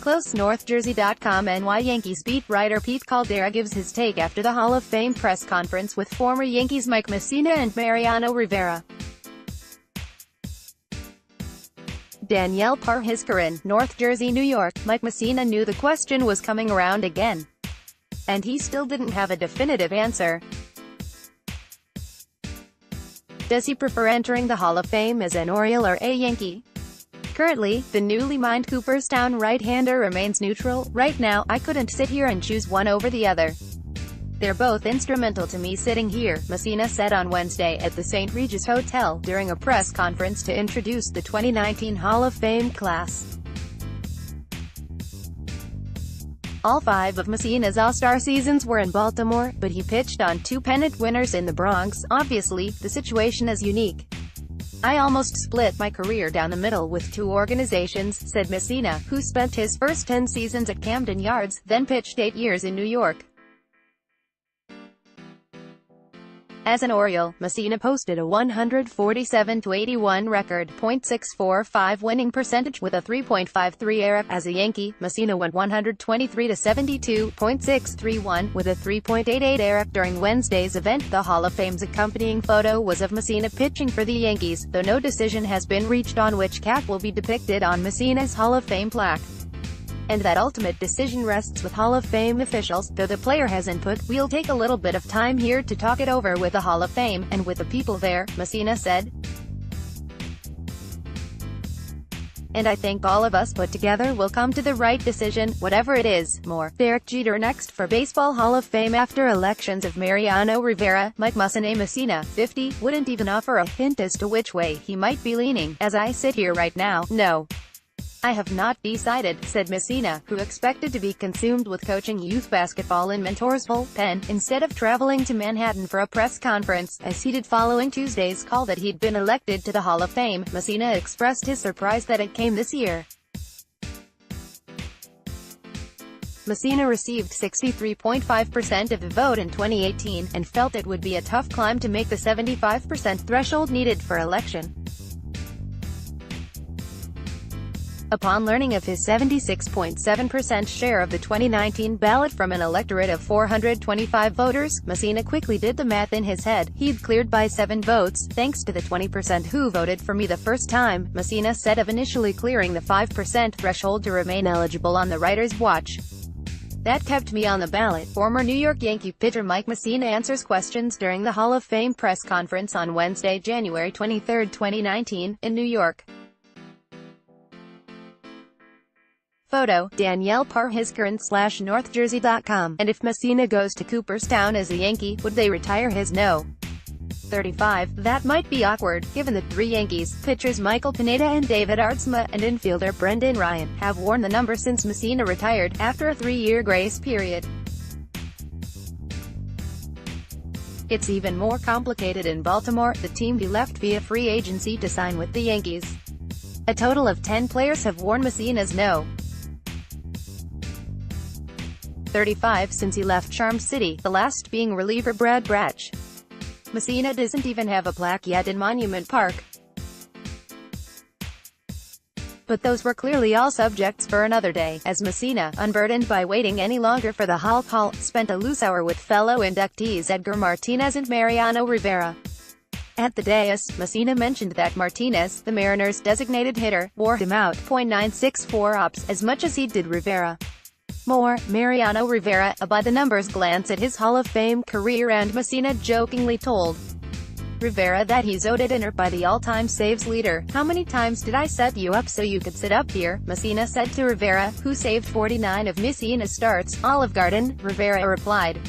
close. NorthJersey.com NY Yankees beat writer Pete Caldera gives his take after the Hall of Fame press conference with former Yankees Mike Mussina and Mariano Rivera. Danielle Parhizkaran, North Jersey, New York. Mike Mussina knew the question was coming around again, and he still didn't have a definitive answer. Does he prefer entering the Hall of Fame as an Oriole or a Yankee? Currently, the newly mined Cooperstown right-hander remains neutral. Right now, I couldn't sit here and choose one over the other. They're both instrumental to me sitting here, Mussina said on Wednesday at the St. Regis Hotel, during a press conference to introduce the 2019 Hall of Fame class. All 5 of Mussina's All-Star seasons were in Baltimore, but he pitched on 2 pennant winners in the Bronx. Obviously, the situation is unique. I almost split my career down the middle with 2 organizations, said Mussina, who spent his first 10 seasons at Camden Yards, then pitched 8 years in New York. As an Oriole, Mussina posted a 147-81 record, .645 winning percentage with a 3.53 ERA. As a Yankee, Mussina went 123-72, .631, with a 3.88 ERA. During Wednesday's event, the Hall of Fame's accompanying photo was of Mussina pitching for the Yankees, though no decision has been reached on which cap will be depicted on Mussina's Hall of Fame plaque. And that ultimate decision rests with Hall of Fame officials. Though the player has input, we'll take a little bit of time here to talk it over with the Hall of Fame, and with the people there, Mussina said. And I think all of us put together will come to the right decision, whatever it is. More. Derek Jeter next for Baseball Hall of Fame. After elections of Mariano Rivera, Mike Mussina, 50, wouldn't even offer a hint as to which way he might be leaning. As I sit here right now, no. I have not decided, said Mussina, who expected to be consumed with coaching youth basketball in Mentorsville, Penn, instead of traveling to Manhattan for a press conference. As he did following Tuesday's call that he'd been elected to the Hall of Fame, Mussina expressed his surprise that it came this year. Mussina received 63.5% of the vote in 2018, and felt it would be a tough climb to make the 75% threshold needed for election. Upon learning of his 76.7% share of the 2019 ballot from an electorate of 425 voters, Mussina quickly did the math in his head. He'd cleared by 7 votes, thanks to the 20% who voted for me the first time, Mussina said of initially clearing the 5% threshold to remain eligible on the writer's watch. That kept me on the ballot. Former New York Yankee pitcher Mike Mussina answers questions during the Hall of Fame press conference on Wednesday, January 23, 2019, in New York. Photo, Danielle Parhizkaran /NorthJersey.com. And if Mussina goes to Cooperstown as a Yankee, would they retire his No. 35? That might be awkward, given that 3 Yankees, pitchers Michael Pineda and David Aardsma, and infielder Brendan Ryan, have worn the number since Mussina retired, after a 3-year grace period. It's even more complicated in Baltimore, the team he left via free agency to sign with the Yankees. A total of 10 players have worn Mussina's No. 35 since he left Charm City, the last being reliever Brad Brach. Mussina doesn't even have a plaque yet in Monument Park. But those were clearly all subjects for another day, as Mussina, unburdened by waiting any longer for the Hall call, spent a loose hour with fellow inductees Edgar Martinez and Mariano Rivera. At the dais, Mussina mentioned that Martinez, the Mariners' designated hitter, wore him out, .964 ops, as much as he did Rivera. More, Mariano Rivera, a by-the-numbers glance at his Hall of Fame career, and Mussina jokingly told Rivera that he's owed a dinner by the all-time saves leader. How many times did I set you up so you could sit up here? Mussina said to Rivera, who saved 49 of Mussina's starts. Olive Garden, Rivera replied.